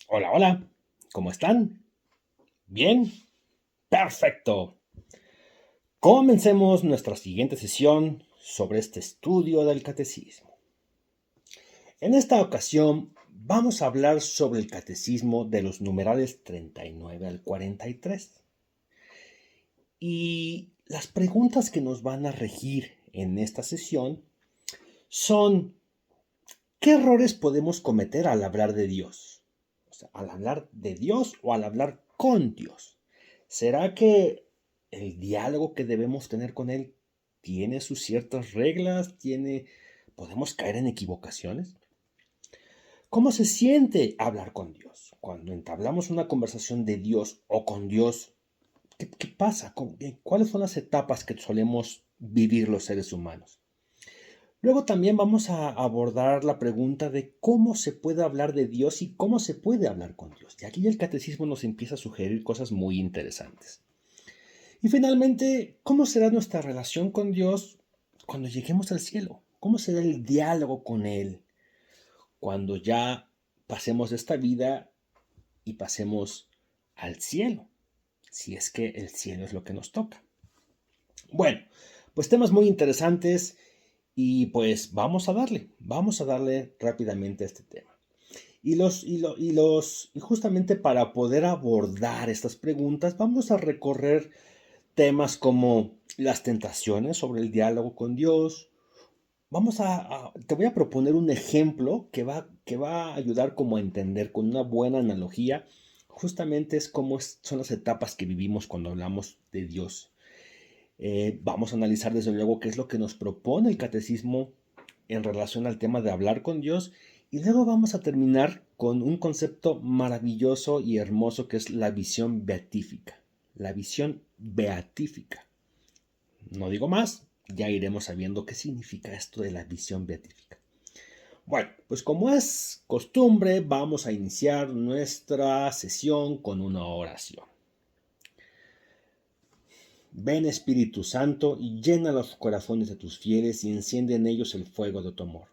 Hola, hola, ¿cómo están? ¿Bien? Perfecto. Comencemos nuestra siguiente sesión sobre este estudio del catecismo. En esta ocasión vamos a hablar sobre el catecismo de los numerales 39 al 43. Y las preguntas que nos van a regir en esta sesión son: ¿qué errores podemos cometer al hablar de Dios? O sea, al hablar de Dios o al hablar con Dios. ¿Será que el diálogo que debemos tener con Él tiene sus ciertas reglas? ¿Podemos caer en equivocaciones? ¿Cómo se siente hablar con Dios? Cuando entablamos una conversación de Dios o con Dios, ¿qué pasa? ¿Cuáles son las etapas que solemos vivir los seres humanos? Luego también vamos a abordar la pregunta de cómo se puede hablar de Dios y cómo se puede hablar con Dios. Y aquí el catecismo nos empieza a sugerir cosas muy interesantes. Y finalmente, ¿cómo será nuestra relación con Dios cuando lleguemos al cielo? ¿Cómo será el diálogo con Él cuando ya pasemos esta vida y pasemos al cielo? Si es que el cielo es lo que nos toca. Bueno, pues temas muy interesantes. Y pues vamos a darle rápidamente a este tema. Y justamente para poder abordar estas preguntas, vamos a recorrer temas como las tentaciones sobre el diálogo con Dios. Te voy a proponer un ejemplo que va a ayudar como a entender con una buena analogía. Justamente es cómo son las etapas que vivimos cuando hablamos de Dios. Vamos a analizar desde luego qué es lo que nos propone el catecismo en relación al tema de hablar con Dios, y luego vamos a terminar con un concepto maravilloso y hermoso que es la visión beatífica. La visión beatífica. No digo más, ya iremos sabiendo qué significa esto de la visión beatífica. Bueno, pues como es costumbre, vamos a iniciar nuestra sesión con una oración. Ven, Espíritu Santo, y llena los corazones de tus fieles y enciende en ellos el fuego de tu amor.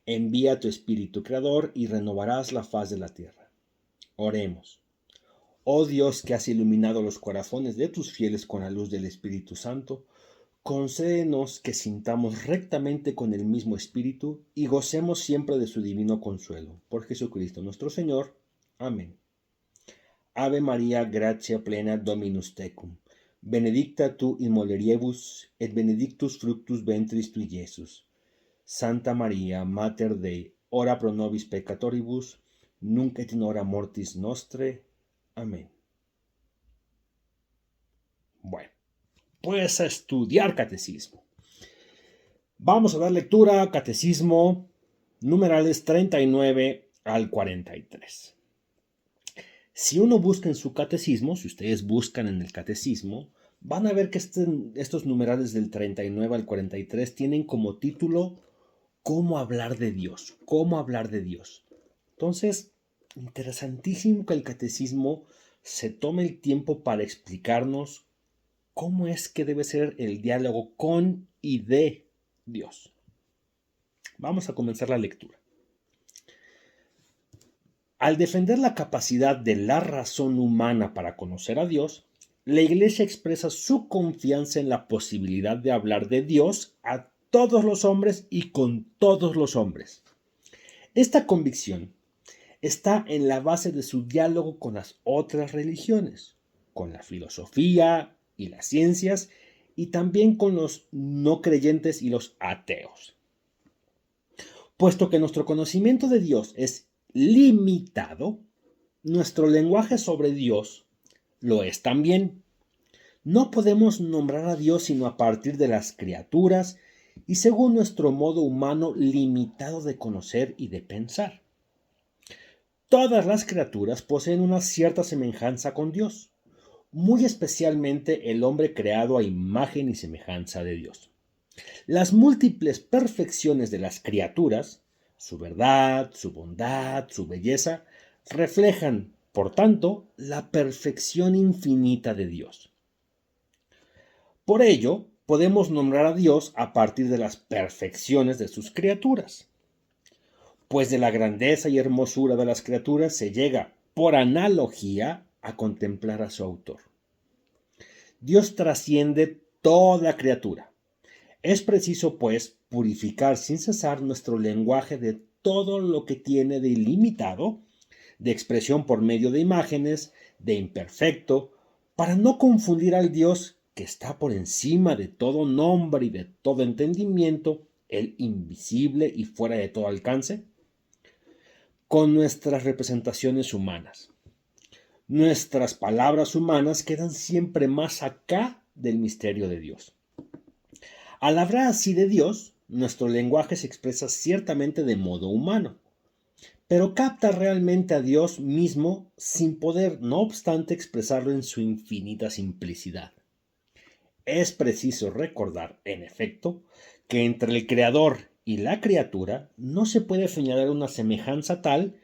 Envía tu Espíritu Creador y renovarás la faz de la tierra. Oremos. Oh Dios, que has iluminado los corazones de tus fieles con la luz del Espíritu Santo, concédenos que sintamos rectamente con el mismo Espíritu y gocemos siempre de su divino consuelo. Por Jesucristo nuestro Señor. Amén. Ave María, gratia plena, Dominus tecum. Benedicta tu in mulieribus, et benedictus fructus ventris tui, Iesus. Santa Maria, Mater Dei, ora pro nobis peccatoribus, nunc et in hora mortis nostre. Amén. Bueno, pues a estudiar catecismo. Vamos a dar lectura a catecismo numerales 39 al 43. Si uno busca en su catecismo, si ustedes buscan en el catecismo, van a ver que estos numerales del 39 al 43 tienen como título ¿Cómo hablar de Dios? ¿Cómo hablar de Dios? Entonces, interesantísimo que el catecismo se tome el tiempo para explicarnos cómo es que debe ser el diálogo con y de Dios. Vamos a comenzar la lectura. Al defender la capacidad de la razón humana para conocer a Dios, la Iglesia expresa su confianza en la posibilidad de hablar de Dios a todos los hombres y con todos los hombres. Esta convicción está en la base de su diálogo con las otras religiones, con la filosofía y las ciencias, y también con los no creyentes y los ateos. Puesto que nuestro conocimiento de Dios es limitado, nuestro lenguaje sobre Dios lo es también. No podemos nombrar a Dios sino a partir de las criaturas y según nuestro modo humano limitado de conocer y de pensar. Todas las criaturas poseen una cierta semejanza con Dios, muy especialmente el hombre creado a imagen y semejanza de Dios. Las múltiples perfecciones de las criaturas, su verdad, su bondad, su belleza, reflejan, por tanto, la perfección infinita de Dios. Por ello, podemos nombrar a Dios a partir de las perfecciones de sus criaturas, pues de la grandeza y hermosura de las criaturas se llega, por analogía, a contemplar a su autor. Dios trasciende toda criatura. Es preciso, pues, purificar sin cesar nuestro lenguaje de todo lo que tiene de ilimitado, de expresión por medio de imágenes, de imperfecto, para no confundir al Dios que está por encima de todo nombre y de todo entendimiento, el invisible y fuera de todo alcance, con nuestras representaciones humanas. Nuestras palabras humanas quedan siempre más acá del misterio de Dios. Al hablar así de Dios, nuestro lenguaje se expresa ciertamente de modo humano, pero capta realmente a Dios mismo sin poder, no obstante, expresarlo en su infinita simplicidad. Es preciso recordar, en efecto, que entre el Creador y la criatura no se puede señalar una semejanza tal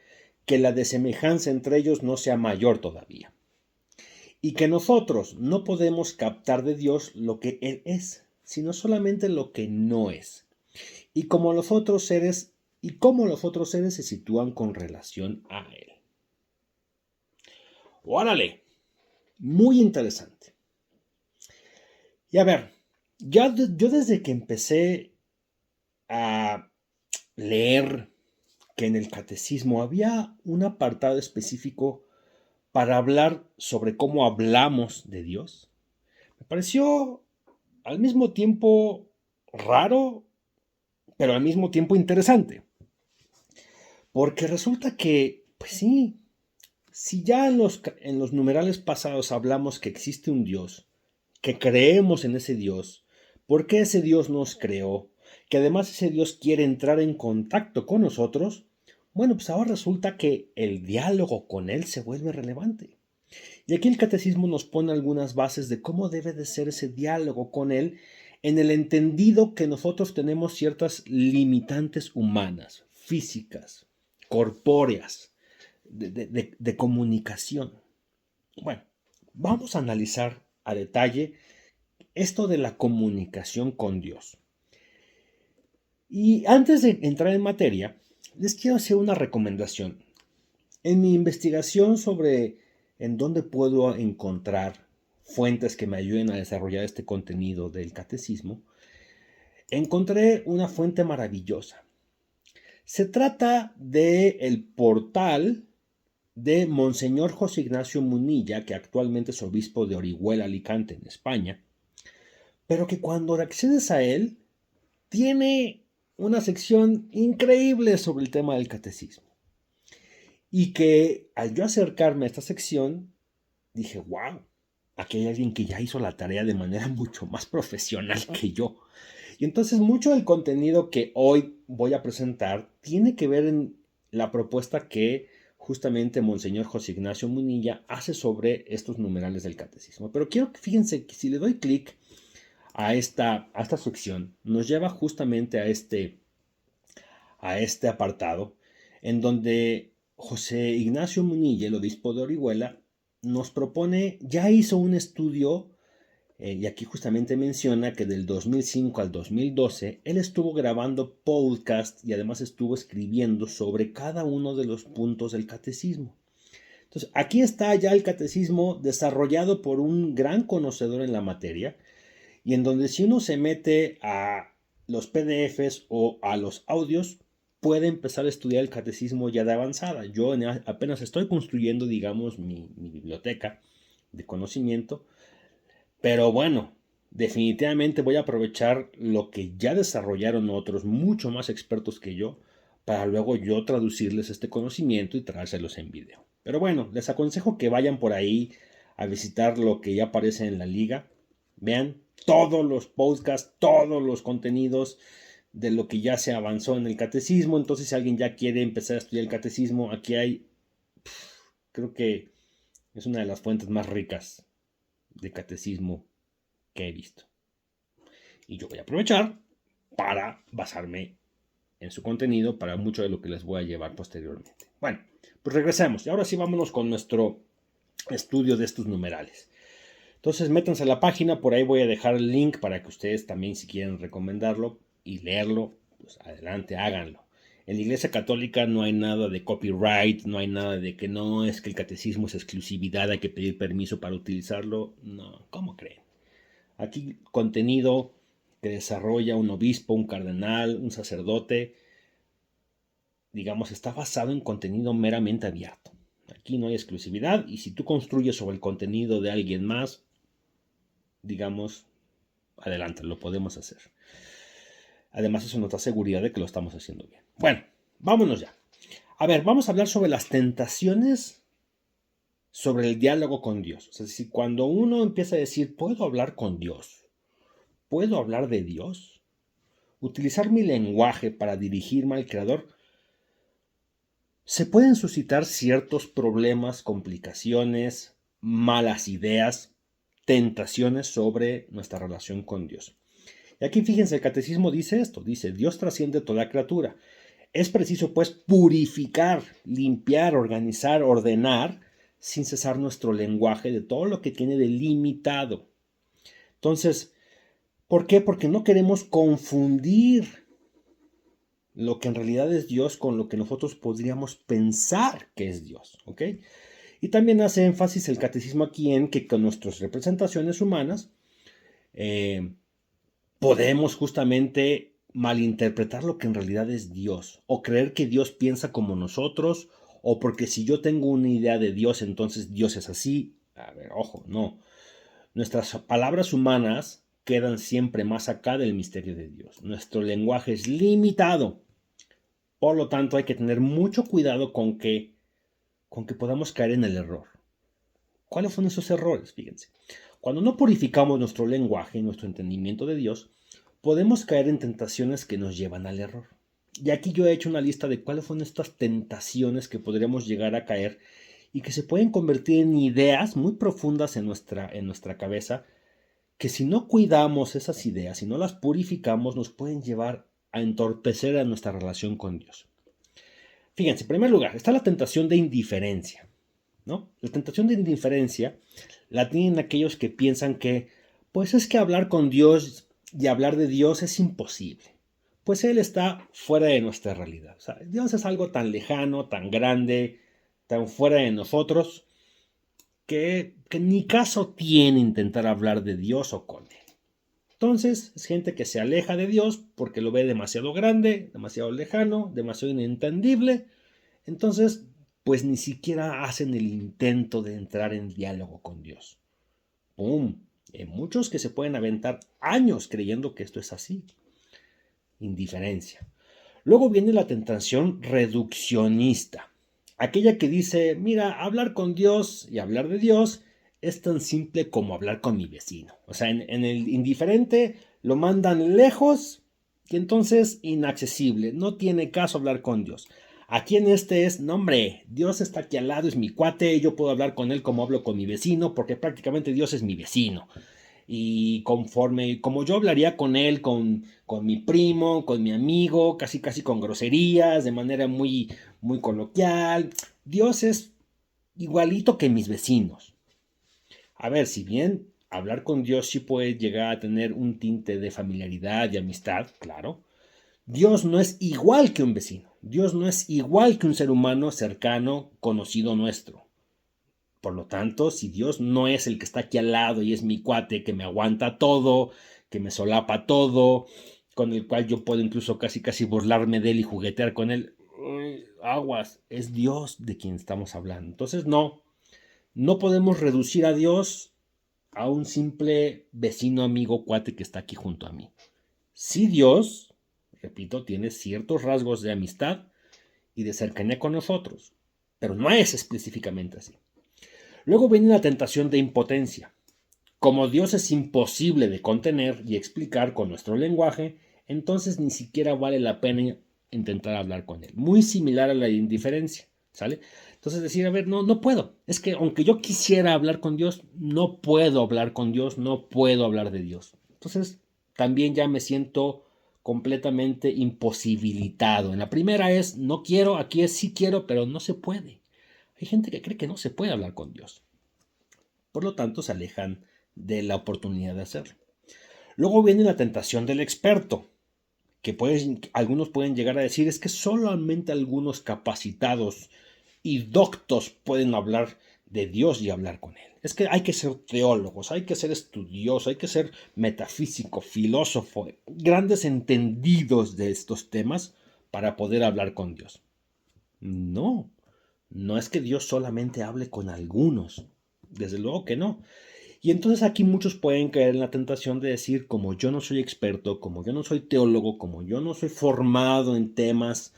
que la desemejanza entre ellos no sea mayor todavía, y que nosotros no podemos captar de Dios lo que Él es, sino solamente lo que no es, y cómo los otros seres se sitúan con relación a Él. ¡Órale! Muy interesante. Y a ver, yo desde que empecé a leer que en el catecismo había un apartado específico para hablar sobre cómo hablamos de Dios, me pareció al mismo tiempo raro, pero al mismo tiempo interesante. Porque resulta que, pues sí, si ya en los numerales pasados hablamos que existe un Dios, que creemos en ese Dios, porque ese Dios nos creó, que además ese Dios quiere entrar en contacto con nosotros, bueno, pues ahora resulta que el diálogo con Él se vuelve relevante. Y aquí el catecismo nos pone algunas bases de cómo debe de ser ese diálogo con Él en el entendido que nosotros tenemos ciertas limitantes humanas, físicas, corpóreas, de comunicación. Bueno, vamos a analizar a detalle esto de la comunicación con Dios. Y antes de entrar en materia, les quiero hacer una recomendación. En mi investigación sobre en dónde puedo encontrar fuentes que me ayuden a desarrollar este contenido del catecismo, encontré una fuente maravillosa. Se trata del portal de Monseñor José Ignacio Munilla, que actualmente es obispo de Orihuela, Alicante, en España, pero que cuando accedes a él, tiene una sección increíble sobre el tema del catecismo. Y que al yo acercarme a esta sección, dije, wow, aquí hay alguien que ya hizo la tarea de manera mucho más profesional que yo. Y entonces mucho del contenido que hoy voy a presentar tiene que ver en la propuesta que justamente Monseñor José Ignacio Munilla hace sobre estos numerales del catecismo. Pero quiero que fíjense que si le doy clic a esta sección, nos lleva justamente a este apartado en donde José Ignacio Munilla, el obispo de Orihuela, nos propone, ya hizo un estudio, y aquí justamente menciona que del 2005 al 2012, él estuvo grabando podcast y además estuvo escribiendo sobre cada uno de los puntos del catecismo. Entonces, aquí está ya el catecismo desarrollado por un gran conocedor en la materia, y en donde si uno se mete a los PDFs o a los audios, puede empezar a estudiar el catecismo ya de avanzada. Yo apenas estoy construyendo, digamos, mi biblioteca de conocimiento, pero bueno, definitivamente voy a aprovechar lo que ya desarrollaron otros mucho más expertos que yo para luego yo traducirles este conocimiento y traérselos en video. Pero bueno, les aconsejo que vayan por ahí a visitar lo que ya aparece en la liga. Vean todos los podcasts, todos los contenidos de lo que ya se avanzó en el catecismo. Entonces, si alguien ya quiere empezar a estudiar el catecismo, aquí hay, creo que es una de las fuentes más ricas de catecismo que he visto. Y yo voy a aprovechar para basarme en su contenido para mucho de lo que les voy a llevar posteriormente. Bueno, pues regresemos. Y ahora sí vámonos con nuestro estudio de estos numerales. Entonces métanse a la página, por ahí voy a dejar el link para que ustedes también si quieren recomendarlo y leerlo, pues adelante, háganlo. En la Iglesia Católica no hay nada de copyright, no hay nada de que no, es que el catecismo es exclusividad, hay que pedir permiso para utilizarlo. No, ¿cómo creen? Aquí contenido que desarrolla un obispo, un cardenal, un sacerdote, digamos, está basado en contenido meramente abierto. Aquí no hay exclusividad y si tú construyes sobre el contenido de alguien más, digamos, adelante, lo podemos hacer. Además, eso nos da seguridad de que lo estamos haciendo bien. Bueno, vámonos ya. A ver, vamos a hablar sobre las tentaciones sobre el diálogo con Dios. O sea, si cuando uno empieza a decir, ¿puedo hablar con Dios? ¿Puedo hablar de Dios? Utilizar mi lenguaje para dirigirme al Creador. Se pueden suscitar ciertos problemas, complicaciones, malas ideas, tentaciones sobre nuestra relación con Dios. Y aquí fíjense, el catecismo dice esto, dice, Dios trasciende toda criatura. Es preciso pues purificar, limpiar, organizar, ordenar, sin cesar nuestro lenguaje de todo lo que tiene de limitado. Entonces, ¿por qué? Porque no queremos confundir lo que en realidad es Dios con lo que nosotros podríamos pensar que es Dios, ¿ok? Y también hace énfasis el catecismo aquí en que con nuestras representaciones humanas podemos justamente malinterpretar lo que en realidad es Dios, o creer que Dios piensa como nosotros, o porque si yo tengo una idea de Dios, entonces Dios es así. A ver, ojo, no. Nuestras palabras humanas quedan siempre más acá del misterio de Dios. Nuestro lenguaje es limitado. Por lo tanto, hay que tener mucho cuidado con que podamos caer en el error. ¿Cuáles son esos errores? Fíjense. Cuando no purificamos nuestro lenguaje, nuestro entendimiento de Dios, podemos caer en tentaciones que nos llevan al error. Y aquí yo he hecho una lista de cuáles son estas tentaciones que podríamos llegar a caer y que se pueden convertir en ideas muy profundas en nuestra cabeza, que si no cuidamos esas ideas, si no las purificamos, nos pueden llevar a entorpecer a nuestra relación con Dios. Fíjense, en primer lugar, está la tentación de indiferencia, ¿no? La tentación de indiferencia la tienen aquellos que piensan que, pues es que hablar con Dios y hablar de Dios es imposible. Pues Él está fuera de nuestra realidad. O sea, Dios es algo tan lejano, tan grande, tan fuera de nosotros, que ni caso tiene intentar hablar de Dios o con Él. Entonces, es gente que se aleja de Dios porque lo ve demasiado grande, demasiado lejano, demasiado inentendible. Entonces, pues ni siquiera hacen el intento de entrar en diálogo con Dios. ¡Pum! Hay muchos que se pueden aventar años creyendo que esto es así. Indiferencia. Luego viene la tentación reduccionista. Aquella que dice, mira, hablar con Dios y hablar de Dios es tan simple como hablar con mi vecino. O sea, en el indiferente lo mandan lejos y entonces inaccesible. No tiene caso hablar con Dios. Aquí en este es, no hombre, Dios está aquí al lado, es mi cuate, yo puedo hablar con él como hablo con mi vecino, porque prácticamente Dios es mi vecino. Y como yo hablaría con él, con mi primo, con mi amigo, casi casi con groserías, de manera muy, muy coloquial, Dios es igualito que mis vecinos. A ver, si bien hablar con Dios sí puede llegar a tener un tinte de familiaridad y amistad, claro, Dios no es igual que un vecino. Dios no es igual que un ser humano cercano, conocido nuestro. Por lo tanto, si Dios no es el que está aquí al lado y es mi cuate que me aguanta todo, que me solapa todo, con el cual yo puedo incluso casi casi burlarme de él y juguetear con él, aguas, es Dios de quien estamos hablando. Entonces no podemos reducir a Dios a un simple vecino, amigo, cuate que está aquí junto a mí. Si Dios, repito, tiene ciertos rasgos de amistad y de cercanía con nosotros, pero no es específicamente así. Luego viene la tentación de impotencia. Como Dios es imposible de contener y explicar con nuestro lenguaje, entonces ni siquiera vale la pena intentar hablar con Él. Muy similar a la indiferencia, ¿sale? Entonces decir, a ver, no puedo. Es que aunque yo quisiera hablar con Dios, no puedo hablar con Dios, no puedo hablar de Dios. Entonces también ya me siento completamente imposibilitado. En la primera es no quiero, aquí es sí quiero, pero no se puede. Hay gente que cree que no se puede hablar con Dios. Por lo tanto, se alejan de la oportunidad de hacerlo. Luego viene la tentación del experto. que algunos pueden llegar a decir es que solamente algunos capacitados y doctos pueden hablar de Dios y hablar con Él. Es que hay que ser teólogos, hay que ser estudiosos, hay que ser metafísico, filósofo, grandes entendidos de estos temas para poder hablar con Dios. No, no es que Dios solamente hable con algunos, desde luego que no. Y entonces aquí muchos pueden caer en la tentación de decir, como yo no soy experto, como yo no soy teólogo, como yo no soy formado en temas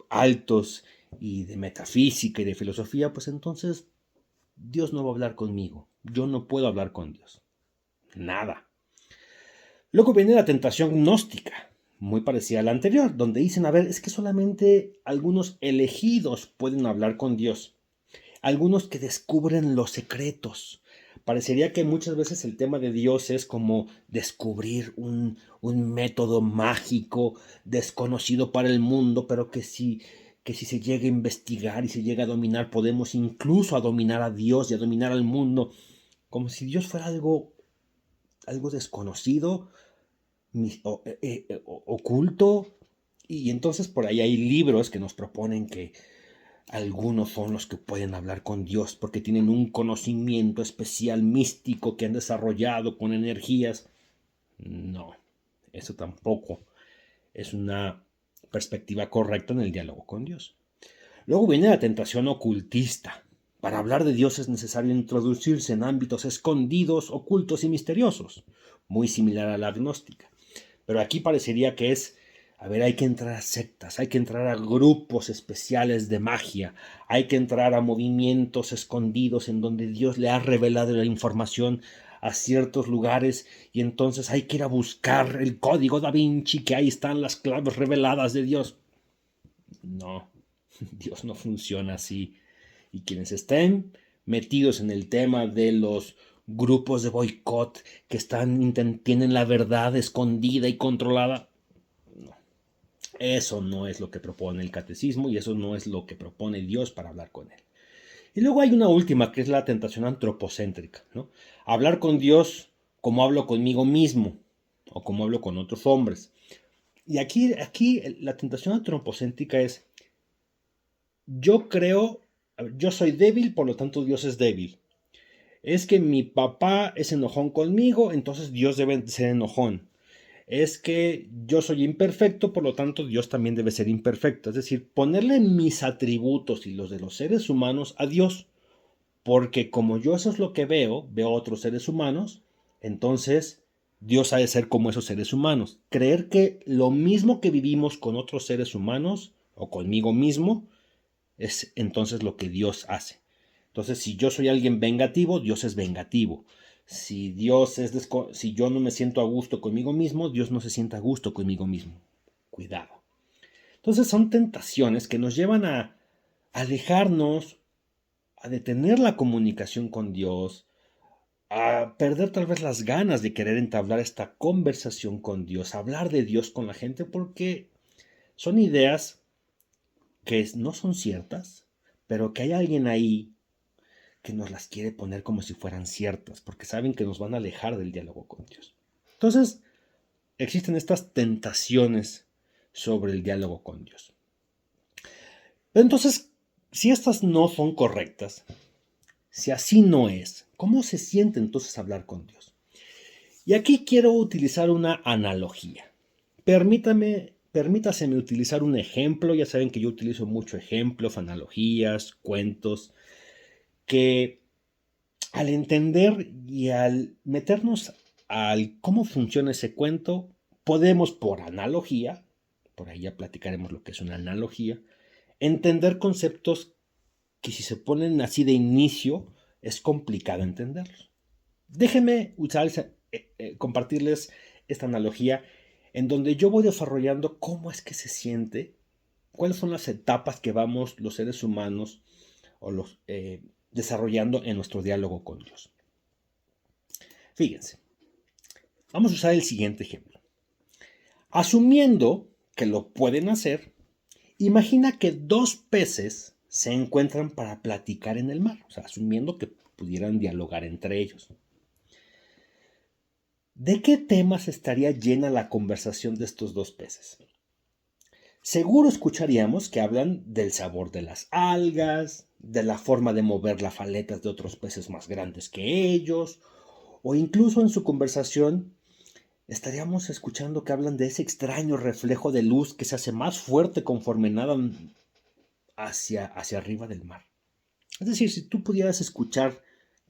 altos y de metafísica y de filosofía, pues entonces Dios no va a hablar conmigo. Yo no puedo hablar con Dios. Nada. Luego viene la tentación gnóstica, muy parecida a la anterior, donde dicen, a ver, es que solamente algunos elegidos pueden hablar con Dios. Algunos que descubren los secretos. Parecería que muchas veces el tema de Dios es como descubrir un método mágico desconocido para el mundo, pero que si se llega a investigar y se llega a dominar, podemos incluso a dominar a Dios y a dominar al mundo, como si Dios fuera algo desconocido, oculto. Y entonces por ahí hay libros que nos proponen que algunos son los que pueden hablar con Dios porque tienen un conocimiento especial místico que han desarrollado con energías. No, eso tampoco es una perspectiva correcta en el diálogo con Dios. Luego viene la tentación ocultista. Para hablar de Dios es necesario introducirse en ámbitos escondidos, ocultos y misteriosos, muy similar a la agnóstica. Pero aquí parecería que es, a ver, hay que entrar a sectas, hay que entrar a grupos especiales de magia, hay que entrar a movimientos escondidos en donde Dios le ha revelado la información a ciertos lugares y entonces hay que ir a buscar el código da Vinci, que ahí están las claves reveladas de Dios. No, Dios no funciona así. Y quienes estén metidos en el tema de los grupos de boicot que tienen la verdad escondida y controlada, no. Eso no es lo que propone el catecismo y eso no es lo que propone Dios para hablar con él. Y luego hay una última que es la tentación antropocéntrica, ¿no? Hablar con Dios como hablo conmigo mismo o como hablo con otros hombres. Y aquí la tentación antropocéntrica es yo creo, yo soy débil, por lo tanto Dios es débil. Es que mi papá es enojón conmigo, entonces Dios debe ser enojón. Es que yo soy imperfecto, por lo tanto Dios también debe ser imperfecto. Es decir, ponerle mis atributos y los de los seres humanos a Dios. Porque como yo eso es lo que veo otros seres humanos, entonces Dios ha de ser como esos seres humanos. Creer que lo mismo que vivimos con otros seres humanos o conmigo mismo, es entonces lo que Dios hace. Entonces, si yo soy alguien vengativo, Dios es vengativo. Si si yo no me siento a gusto conmigo mismo, Dios no se sienta a gusto conmigo mismo. Cuidado. Entonces son tentaciones que nos llevan a alejarnos, a detener la comunicación con Dios, a perder tal vez las ganas de querer entablar esta conversación con Dios, hablar de Dios con la gente, porque son ideas que no son ciertas, pero que hay alguien ahí que nos las quiere poner como si fueran ciertas, porque saben que nos van a alejar del diálogo con Dios. Entonces, existen estas tentaciones sobre el diálogo con Dios. Pero entonces, si estas no son correctas, si así no es, ¿cómo se siente entonces hablar con Dios? Y aquí quiero utilizar una analogía. Permítaseme utilizar un ejemplo, ya saben que yo utilizo mucho ejemplos, analogías, cuentos, que al entender y al meternos al cómo funciona ese cuento, podemos por analogía, por ahí ya platicaremos lo que es una analogía, entender conceptos que si se ponen así de inicio es complicado entenderlos. Déjenme compartirles esta analogía en donde yo voy desarrollando cómo es que se siente, cuáles son las etapas que vamos los seres humanos o desarrollando en nuestro diálogo con Dios. Fíjense, vamos a usar el siguiente ejemplo. Asumiendo que lo pueden hacer, imagina que dos peces se encuentran para platicar en el mar, o sea, asumiendo que pudieran dialogar entre ellos. ¿De qué temas estaría llena la conversación de estos dos peces? Seguro escucharíamos que hablan del sabor de las algas, de la forma de mover las aletas de otros peces más grandes que ellos, o incluso en su conversación estaríamos escuchando que hablan de ese extraño reflejo de luz que se hace más fuerte conforme nadan hacia arriba del mar. Es decir, si tú pudieras escuchar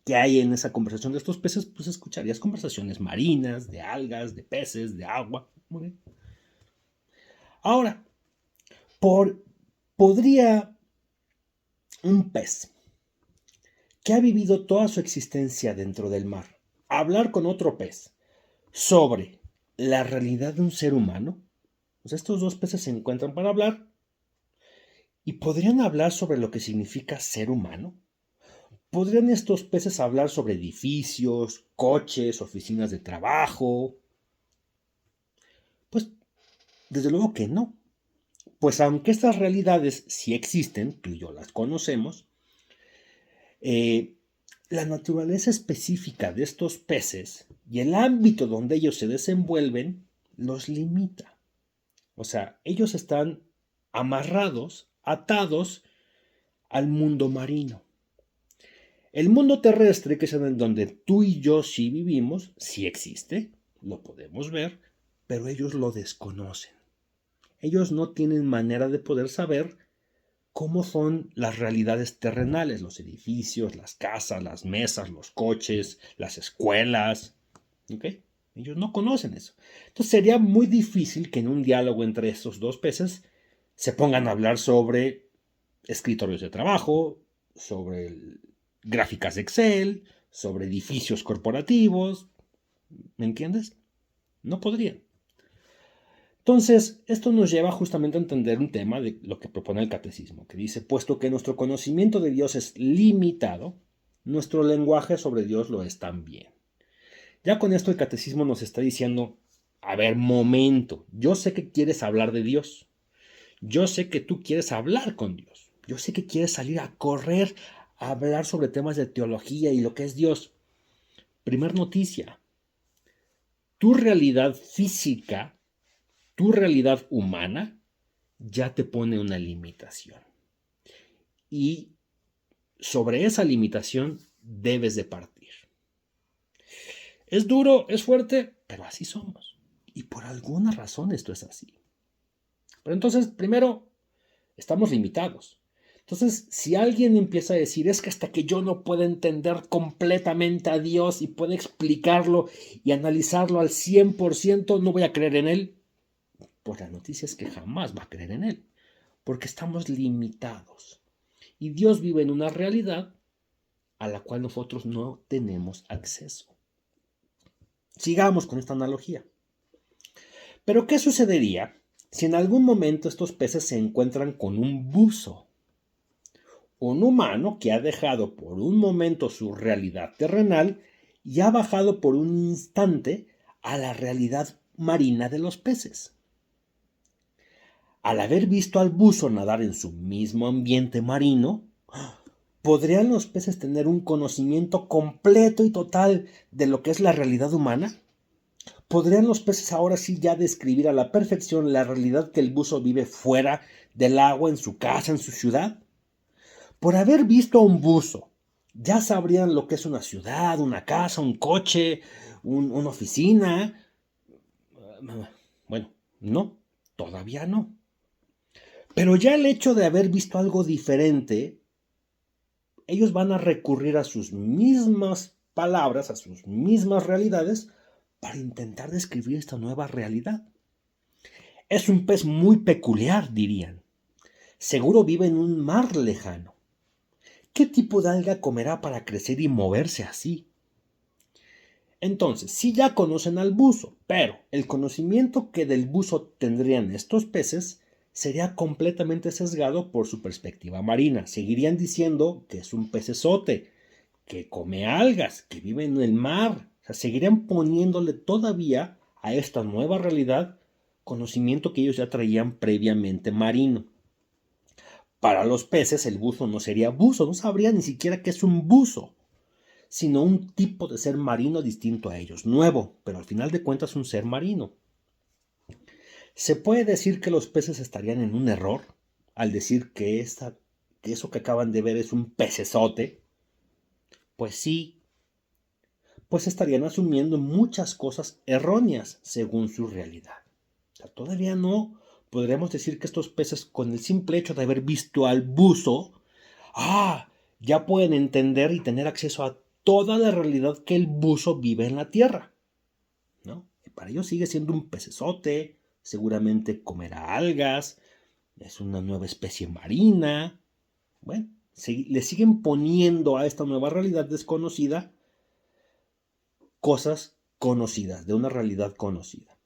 qué hay en esa conversación de estos peces, pues escucharías conversaciones marinas, de algas, de peces, de agua. Muy bien. Ahora, ¿podría un pez que ha vivido toda su existencia dentro del mar hablar con otro pez sobre la realidad de un ser humano? Pues estos dos peces se encuentran para hablar y podrían hablar sobre lo que significa ser humano. ¿Podrían estos peces hablar sobre edificios, coches, oficinas de trabajo? Pues desde luego que no. Pues aunque estas realidades sí existen, tú y yo las conocemos, la naturaleza específica de estos peces y el ámbito donde ellos se desenvuelven los limita. O sea, ellos están amarrados, atados al mundo marino. El mundo terrestre, que es en donde tú y yo sí vivimos, sí existe, lo podemos ver, pero ellos lo desconocen. Ellos no tienen manera de poder saber cómo son las realidades terrenales, los edificios, las casas, las mesas, los coches, las escuelas. ¿Ok? Ellos no conocen eso. Entonces sería muy difícil que en un diálogo entre estos dos peces se pongan a hablar sobre escritorios de trabajo, sobre gráficas de Excel, sobre edificios corporativos. ¿Me entiendes? No podrían. Entonces, esto nos lleva justamente a entender un tema de lo que propone el catecismo, que dice, puesto que nuestro conocimiento de Dios es limitado, nuestro lenguaje sobre Dios lo es también. Ya con esto el catecismo nos está diciendo, a ver, momento, yo sé que quieres hablar de Dios, yo sé que tú quieres hablar con Dios, yo sé que quieres salir a correr, a hablar sobre temas de teología y lo que es Dios. Primer noticia, tu realidad física, tu realidad humana, ya te pone una limitación. Y sobre esa limitación debes de partir. Es duro, es fuerte, pero así somos. Y por alguna razón esto es así. Pero entonces, primero, estamos limitados. Entonces, si alguien empieza a decir, es que hasta que yo no pueda entender completamente a Dios y pueda explicarlo y analizarlo al 100%, no voy a creer en Él, pues la noticia es que jamás va a creer en Él, porque estamos limitados. Y Dios vive en una realidad a la cual nosotros no tenemos acceso. Sigamos con esta analogía. Pero ¿qué sucedería si en algún momento estos peces se encuentran con un buzo? Un humano que ha dejado por un momento su realidad terrenal y ha bajado por un instante a la realidad marina de los peces. Al haber visto al buzo nadar en su mismo ambiente marino, ¿podrían los peces tener un conocimiento completo y total de lo que es la realidad humana? ¿Podrían los peces ahora sí ya describir a la perfección la realidad que el buzo vive fuera del agua, en su casa, en su ciudad? Por haber visto a un buzo, ya sabrían lo que es una ciudad, una casa, un coche, una oficina. Bueno, no, todavía no. Pero ya el hecho de haber visto algo diferente, ellos van a recurrir a sus mismas palabras, a sus mismas realidades, para intentar describir esta nueva realidad. Es un pez muy peculiar, dirían. Seguro vive en un mar lejano. ¿Qué tipo de alga comerá para crecer y moverse así? Entonces, sí ya conocen al buzo, pero el conocimiento que del buzo tendrían estos peces sería completamente sesgado por su perspectiva marina. Seguirían diciendo que es un pecesote, que come algas, que vive en el mar. O sea, seguirían poniéndole todavía a esta nueva realidad conocimiento que ellos ya traían previamente marino. Para los peces el buzo no sería buzo, no sabrían ni siquiera qué es un buzo. sino un tipo de ser marino distinto a ellos, nuevo, pero al final de cuentas un ser marino. ¿Se puede decir que los peces estarían en un error al decir que eso que acaban de ver es un pecesote? Pues sí, pues estarían asumiendo muchas cosas erróneas según su realidad. O sea, todavía no podremos decir que estos peces, con el simple hecho de haber visto al buzo, ya pueden entender y tener acceso a toda la realidad que el buzo vive en la tierra, ¿no? Y para ellos sigue siendo un pecesote, seguramente comerá algas, es una nueva especie marina. Bueno, le siguen poniendo a esta nueva realidad desconocida cosas conocidas, de una realidad conocida.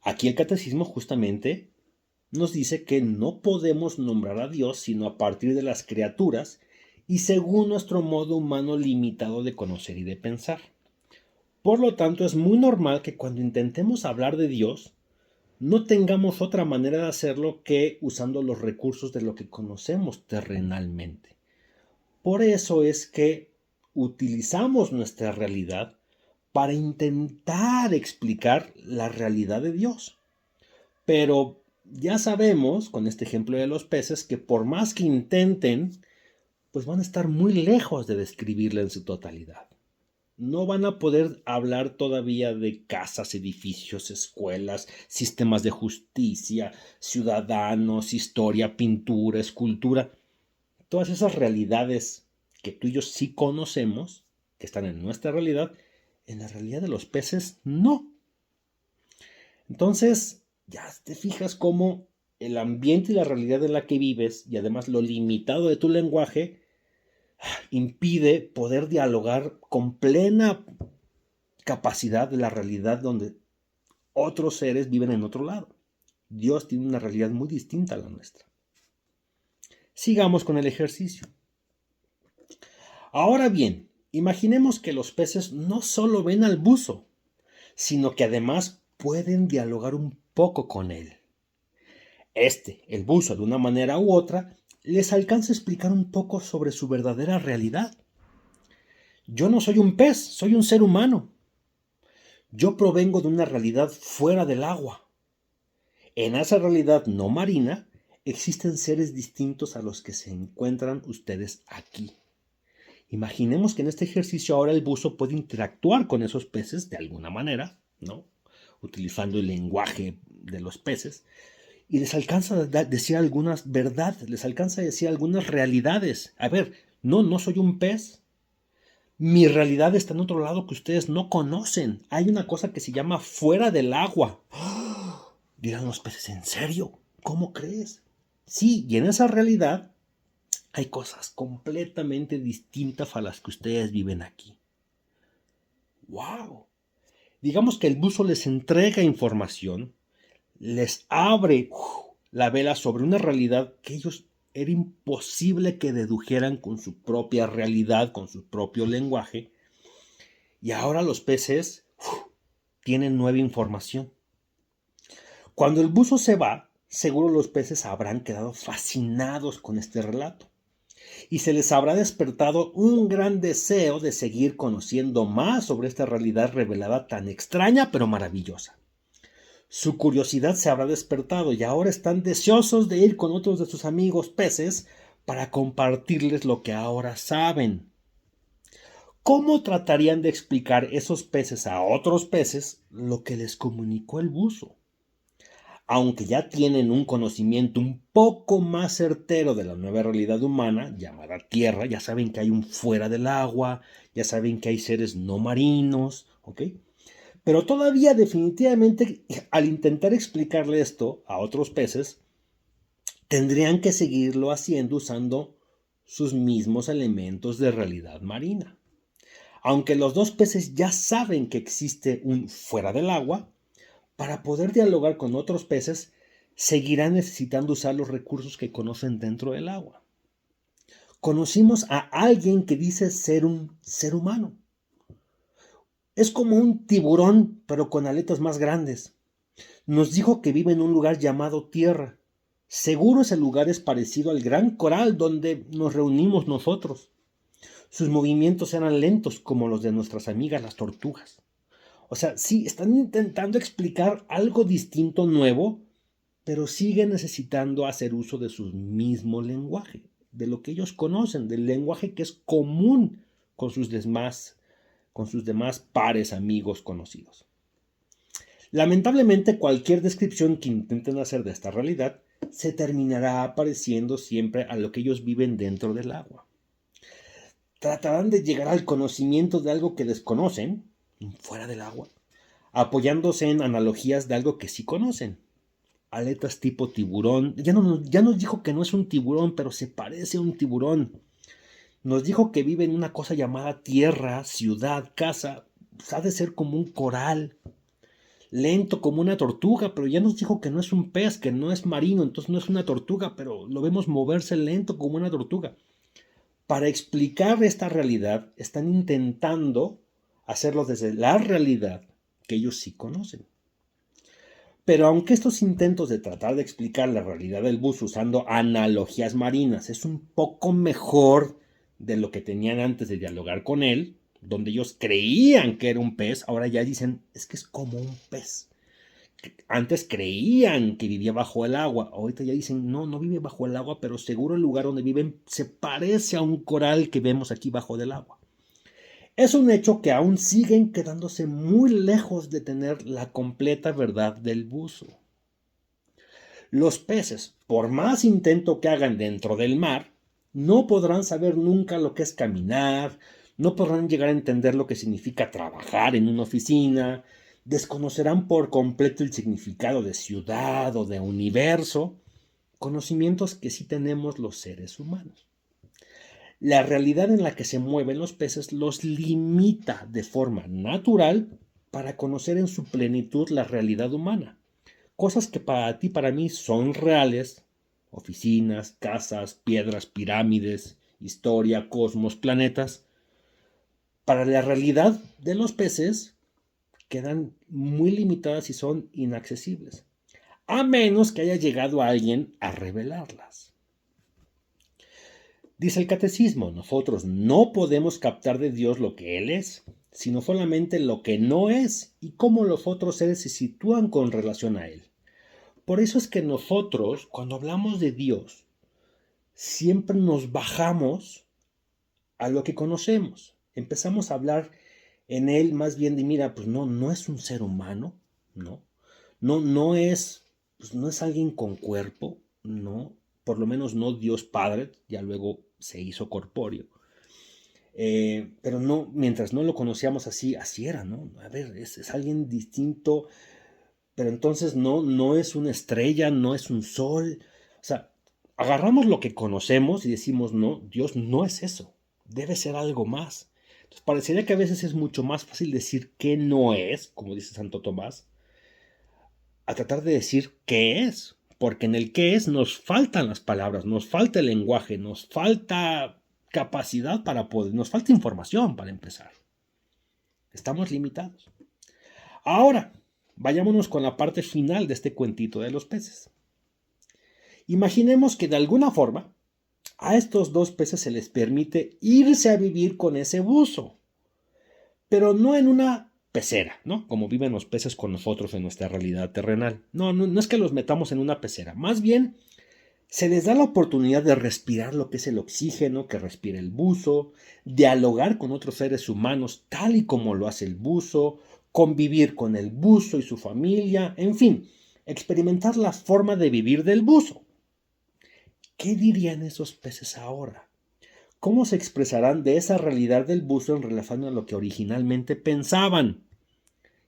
Aquí el catecismo justamente nos dice que no podemos nombrar a Dios sino a partir de las criaturas y según nuestro modo humano limitado de conocer y de pensar. Por lo tanto, es muy normal que cuando intentemos hablar de Dios, no tengamos otra manera de hacerlo que usando los recursos de lo que conocemos terrenalmente. Por eso es que utilizamos nuestra realidad para intentar explicar la realidad de Dios. Pero ya sabemos, con este ejemplo de los peces, que por más que intenten, pues van a estar muy lejos de describirla en su totalidad. No van a poder hablar todavía de casas, edificios, escuelas, sistemas de justicia, ciudadanos, historia, pintura, escultura. Todas esas realidades que tú y yo sí conocemos, que están en nuestra realidad, en la realidad de los peces no. Entonces, ya te fijas cómo el ambiente y la realidad en la que vives, y además lo limitado de tu lenguaje, impide poder dialogar con plena capacidad de la realidad donde otros seres viven en otro lado. Dios tiene una realidad muy distinta a la nuestra. Sigamos con el ejercicio. Ahora bien, imaginemos que los peces no solo ven al buzo, sino que además pueden dialogar un poco con él. El buzo, de una manera u otra, les alcanza a explicar un poco sobre su verdadera realidad. Yo no soy un pez, soy un ser humano. Yo provengo de una realidad fuera del agua. En esa realidad no marina existen seres distintos a los que se encuentran ustedes aquí. Imaginemos que en este ejercicio ahora el buzo puede interactuar con esos peces de alguna manera, ¿no? Utilizando el lenguaje de los peces, y les alcanza a decir algunas verdades, les alcanza a decir algunas realidades. A ver, no soy un pez. Mi realidad está en otro lado que ustedes no conocen. Hay una cosa que se llama fuera del agua. Dirán los peces, ¿en serio? ¿Cómo crees? Sí, y en esa realidad hay cosas completamente distintas a las que ustedes viven aquí. ¡Wow! Digamos que el buzo les entrega información, les abre la vela sobre una realidad que ellos era imposible que dedujeran con su propia realidad, con su propio lenguaje. Y ahora los peces tienen nueva información. Cuando el buzo se va, seguro los peces habrán quedado fascinados con este relato. Y se les habrá despertado un gran deseo de seguir conociendo más sobre esta realidad revelada tan extraña pero maravillosa. Su curiosidad se habrá despertado y ahora están deseosos de ir con otros de sus amigos peces para compartirles lo que ahora saben. ¿Cómo tratarían de explicar esos peces a otros peces lo que les comunicó el buzo? Aunque ya tienen un conocimiento un poco más certero de la nueva realidad humana, llamada Tierra, ya saben que hay un fuera del agua, ya saben que hay seres no marinos, ¿ok? Pero todavía definitivamente al intentar explicarle esto a otros peces, tendrían que seguirlo haciendo usando sus mismos elementos de realidad marina. Aunque los dos peces ya saben que existe un fuera del agua, para poder dialogar con otros peces, seguirán necesitando usar los recursos que conocen dentro del agua. Conocimos a alguien que dice ser un ser humano. Es como un tiburón, pero con aletas más grandes. Nos dijo que vive en un lugar llamado Tierra. Seguro ese lugar es parecido al gran coral donde nos reunimos nosotros. Sus movimientos eran lentos como los de nuestras amigas las tortugas. O sea, sí, están intentando explicar algo distinto, nuevo, pero siguen necesitando hacer uso de su mismo lenguaje, de lo que ellos conocen, del lenguaje que es común con con sus demás pares, amigos, conocidos. Lamentablemente, cualquier descripción que intenten hacer de esta realidad se terminará pareciendo siempre a lo que ellos viven dentro del agua. Tratarán de llegar al conocimiento de algo que desconocen, fuera del agua, apoyándose en analogías de algo que sí conocen. Aletas tipo tiburón. Ya nos dijo que no es un tiburón, pero se parece a un tiburón. Nos dijo que vive en una cosa llamada tierra, ciudad, casa. Pues ha de ser como un coral. Lento como una tortuga, pero ya nos dijo que no es un pez, que no es marino, entonces no es una tortuga, pero lo vemos moverse lento como una tortuga. Para explicar esta realidad, están intentando hacerlo desde la realidad que ellos sí conocen. Pero aunque estos intentos de tratar de explicar la realidad del buzo usando analogías marinas es un poco mejor de lo que tenían antes de dialogar con él, donde ellos creían que era un pez, ahora ya dicen, es que es como un pez. Antes creían que vivía bajo el agua, ahorita ya dicen, no, no vive bajo el agua, pero seguro el lugar donde viven se parece a un coral que vemos aquí bajo del agua. Es un hecho que aún siguen quedándose muy lejos de tener la completa verdad del buzo. Los peces, por más intento que hagan dentro del mar, no podrán saber nunca lo que es caminar, no podrán llegar a entender lo que significa trabajar en una oficina, desconocerán por completo el significado de ciudad o de universo, conocimientos que sí tenemos los seres humanos. La realidad en la que se mueven los peces los limita de forma natural para conocer en su plenitud la realidad humana. Cosas que para ti, para mí, son reales, oficinas, casas, piedras, pirámides, historia, cosmos, planetas, para la realidad de los peces quedan muy limitadas y son inaccesibles, a menos que haya llegado alguien a revelarlas. Dice el catecismo, nosotros no podemos captar de Dios lo que Él es, sino solamente lo que no es y cómo los otros seres se sitúan con relación a Él. Por eso es que nosotros, cuando hablamos de Dios, siempre nos bajamos a lo que conocemos. Empezamos a hablar en Él más bien de, mira, pues no, no es un ser humano, no, pues no es alguien con cuerpo, no, por lo menos no Dios Padre, ya luego se hizo corpóreo. Pero no, mientras no lo conocíamos así, así era, ¿no? A ver, es alguien distinto, pero entonces no es una estrella, no es un sol. O sea, agarramos lo que conocemos y decimos, no, Dios no es eso, debe ser algo más. Entonces, parecería que a veces es mucho más fácil decir que no es, como dice Santo Tomás, a tratar de decir qué es, porque en el qué es nos faltan las palabras, nos falta el lenguaje, nos falta capacidad para poder, nos falta información para empezar. Estamos limitados. Ahora, vayámonos con la parte final de este cuentito de los peces. Imaginemos que de alguna forma a estos dos peces se les permite irse a vivir con ese buzo, pero no en una pecera, ¿no? Como viven los peces con nosotros en nuestra realidad terrenal. No es que los metamos en una pecera, más bien se les da la oportunidad de respirar lo que es el oxígeno que respira el buzo, dialogar con otros seres humanos tal y como lo hace el buzo, convivir con el buzo y su familia, en fin, experimentar la forma de vivir del buzo. ¿Qué dirían esos peces ahora? ¿Cómo se expresarán de esa realidad del buzo en relación a lo que originalmente pensaban?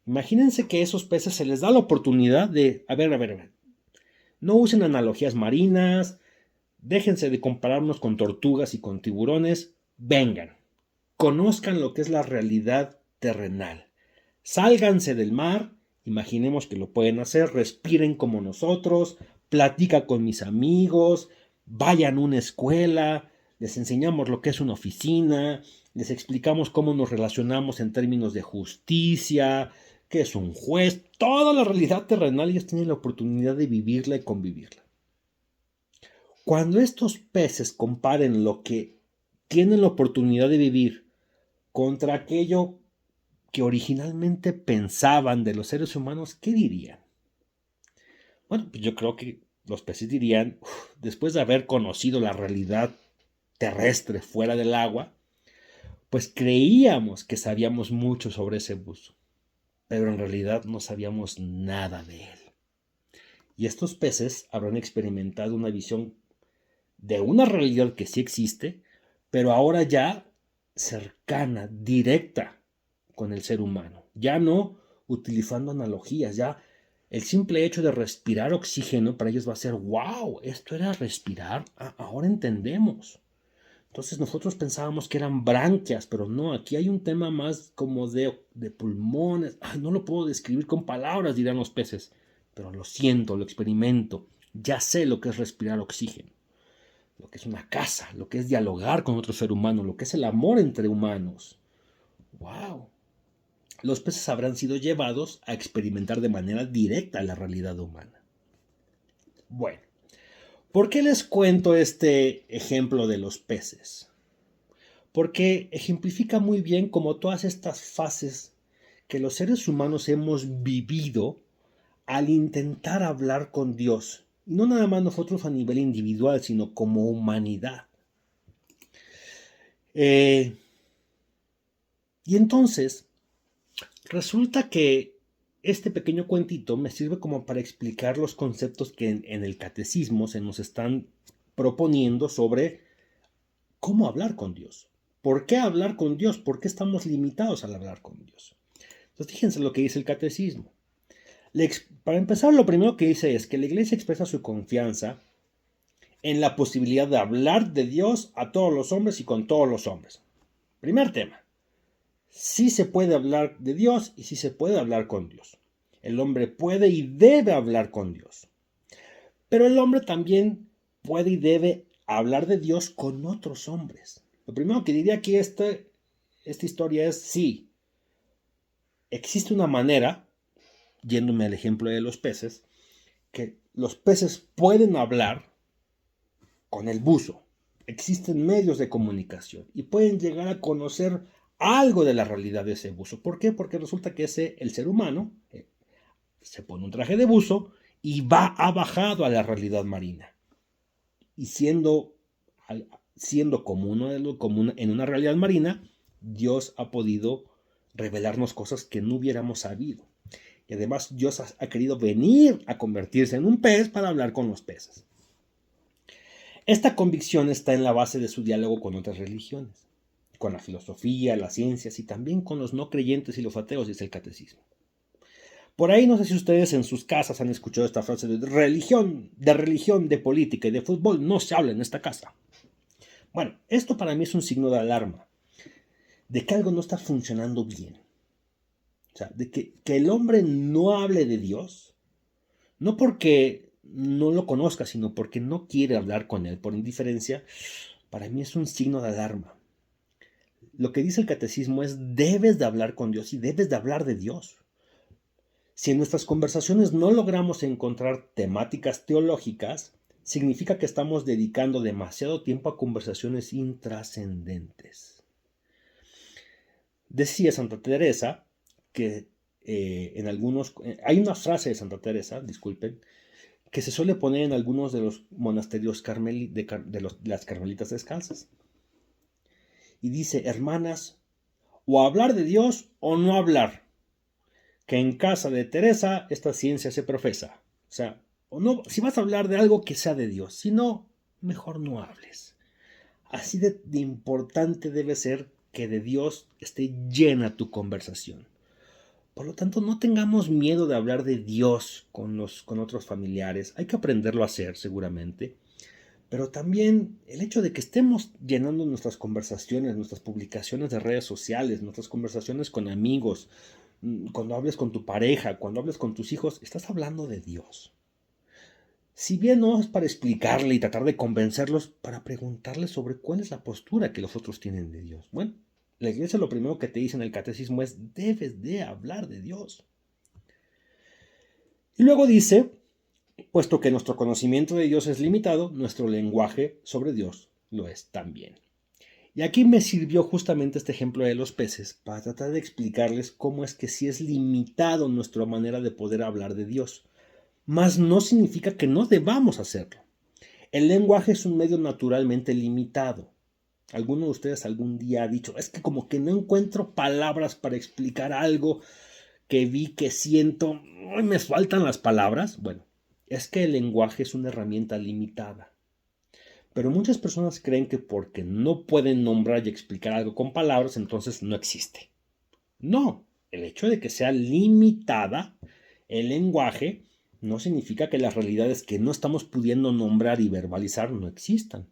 Imagínense que a esos peces se les da la oportunidad de, a ver, no usen analogías marinas, déjense de compararnos con tortugas y con tiburones, vengan, conozcan lo que es la realidad terrenal. Sálganse del mar, imaginemos que lo pueden hacer, respiren como nosotros, platica con mis amigos, vayan a una escuela, les enseñamos lo que es una oficina, les explicamos cómo nos relacionamos en términos de justicia, qué es un juez, toda la realidad terrenal ellos tienen la oportunidad de vivirla y convivirla. Cuando estos peces comparen lo que tienen la oportunidad de vivir contra aquello que originalmente pensaban de los seres humanos, ¿qué dirían? Bueno, pues yo creo que los peces dirían, después de haber conocido la realidad terrestre fuera del agua, pues creíamos que sabíamos mucho sobre ese buzo, pero en realidad no sabíamos nada de él. Y estos peces habrán experimentado una visión de una realidad que sí existe, pero ahora ya cercana, directa con el ser humano. Ya no utilizando analogías, ya el simple hecho de respirar oxígeno para ellos va a ser, wow, esto era respirar, ahora entendemos. Entonces nosotros pensábamos que eran branquias, pero no, aquí hay un tema más como de pulmones. Ay, no lo puedo describir con palabras, dirán los peces, pero lo siento, lo experimento, ya sé lo que es respirar oxígeno, lo que es una casa, lo que es dialogar con otro ser humano, lo que es el amor entre humanos. ¡Wow! Los peces habrán sido llevados a experimentar de manera directa la realidad humana. Bueno, ¿por qué les cuento este ejemplo de los peces? Porque ejemplifica muy bien como todas estas fases que los seres humanos hemos vivido al intentar hablar con Dios. Y no nada más nosotros a nivel individual, sino como humanidad. Y entonces, resulta que este pequeño cuentito me sirve como para explicar los conceptos que en el catecismo se nos están proponiendo sobre cómo hablar con Dios. ¿Por qué hablar con Dios? ¿Por qué estamos limitados al hablar con Dios? Entonces, fíjense lo que dice el catecismo. Para empezar, lo primero que dice es que la Iglesia expresa su confianza en la posibilidad de hablar de Dios a todos los hombres y con todos los hombres. Primer tema. Sí se puede hablar de Dios y sí se puede hablar con Dios. El hombre puede y debe hablar con Dios. Pero el hombre también puede y debe hablar de Dios con otros hombres. Lo primero que diría aquí esta historia es sí, existe una manera, yéndome al ejemplo de los peces, que los peces pueden hablar con el buzo. Existen medios de comunicación y pueden llegar a conocer algo de la realidad de ese buzo. ¿Por qué? Porque resulta que el ser humano, se pone un traje de buzo y ha bajado a la realidad marina. Y siendo como en una realidad marina, Dios ha podido revelarnos cosas que no hubiéramos sabido. Y además Dios ha querido venir a convertirse en un pez para hablar con los peces. Esta convicción está en la base de su diálogo con otras religiones, con la filosofía, las ciencias y también con los no creyentes y los ateos, dice el catecismo. Por ahí no sé si ustedes en sus casas han escuchado esta frase de religión, de política y de fútbol no se habla en esta casa. Bueno, esto para mí es un signo de alarma, de que algo no está funcionando bien. O sea, de que el hombre no hable de Dios, no porque no lo conozca, sino porque no quiere hablar con él por indiferencia, para mí es un signo de alarma. Lo que dice el catecismo es debes de hablar con Dios y debes de hablar de Dios. Si en nuestras conversaciones no logramos encontrar temáticas teológicas, significa que estamos dedicando demasiado tiempo a conversaciones intrascendentes. Decía Santa Teresa que hay una frase de Santa Teresa, disculpen, que se suele poner en algunos de los monasterios de las carmelitas descalzas. Y dice, hermanas, o hablar de Dios o no hablar, que en casa de Teresa esta ciencia se profesa. O sea, o no, si vas a hablar de algo que sea de Dios, si no, mejor no hables. Así de importante debe ser que de Dios esté llena tu conversación. Por lo tanto, no tengamos miedo de hablar de Dios con otros familiares. Hay que aprenderlo a hacer, seguramente. Pero también el hecho de que estemos llenando nuestras conversaciones, nuestras publicaciones de redes sociales, nuestras conversaciones con amigos, cuando hables con tu pareja, cuando hables con tus hijos, estás hablando de Dios. Si bien no es para explicarle y tratar de convencerlos, para preguntarles sobre cuál es la postura que los otros tienen de Dios. Bueno, la iglesia lo primero que te dice en el catecismo es debes de hablar de Dios. Y luego dice, puesto que nuestro conocimiento de Dios es limitado, nuestro lenguaje sobre Dios lo es también. Y aquí me sirvió justamente este ejemplo de los peces para tratar de explicarles cómo es que sí es limitado nuestra manera de poder hablar de Dios. Mas no significa que no debamos hacerlo. El lenguaje es un medio naturalmente limitado. ¿Alguno de ustedes algún día ha dicho, es que como que no encuentro palabras para explicar algo que vi, que siento, me faltan las palabras? Bueno, es que el lenguaje es una herramienta limitada. Pero muchas personas creen que porque no pueden nombrar y explicar algo con palabras, entonces no existe. No, el hecho de que sea limitada el lenguaje no significa que las realidades que no estamos pudiendo nombrar y verbalizar no existan.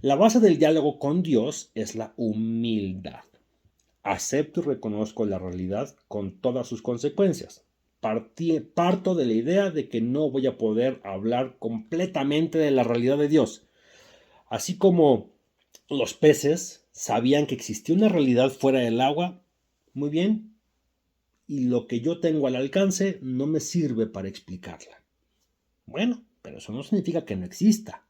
La base del diálogo con Dios es la humildad. Acepto y reconozco la realidad con todas sus consecuencias. Parto de la idea de que no voy a poder hablar completamente de la realidad de Dios. Así como los peces sabían que existía una realidad fuera del agua, muy bien, y lo que yo tengo al alcance no me sirve para explicarla. Bueno, pero eso no significa que no exista.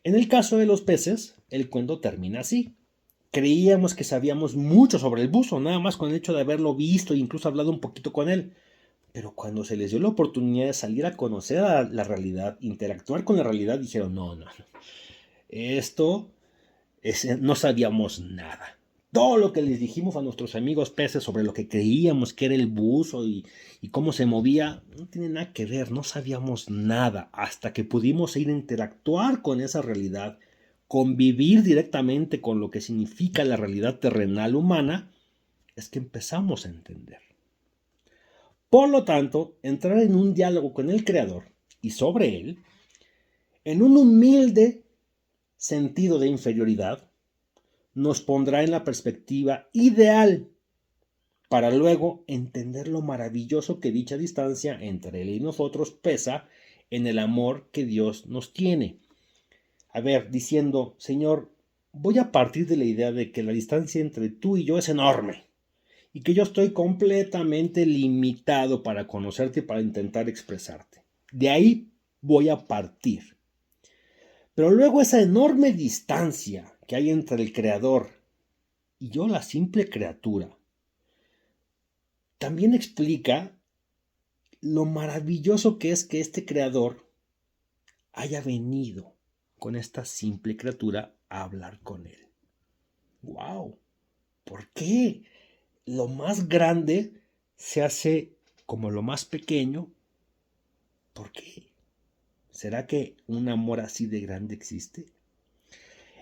En el caso de los peces, el cuento termina así. Creíamos que sabíamos mucho sobre el buzo, nada más con el hecho de haberlo visto e incluso hablado un poquito con él. Pero cuando se les dio la oportunidad de salir a conocer a la realidad, interactuar con la realidad, dijeron, no. Esto no sabíamos nada. Todo lo que les dijimos a nuestros amigos peces sobre lo que creíamos que era el buzo y cómo se movía, no tiene nada que ver, no sabíamos nada hasta que pudimos ir a interactuar con esa realidad, convivir directamente con lo que significa la realidad terrenal humana, es que empezamos a entender. Por lo tanto, entrar en un diálogo con el Creador y sobre Él, en un humilde sentido de inferioridad, nos pondrá en la perspectiva ideal para luego entender lo maravilloso que dicha distancia entre Él y nosotros pesa en el amor que Dios nos tiene. A ver, diciendo, Señor, voy a partir de la idea de que la distancia entre tú y yo es enorme y que yo estoy completamente limitado para conocerte y para intentar expresarte. De ahí voy a partir. Pero luego esa enorme distancia que hay entre el Creador y yo, la simple criatura, también explica lo maravilloso que es que este Creador haya venido con esta simple criatura a hablar con él. ¡Wow! ¿Por qué lo más grande se hace como lo más pequeño? ¿Por qué? ¿Será que un amor así de grande existe?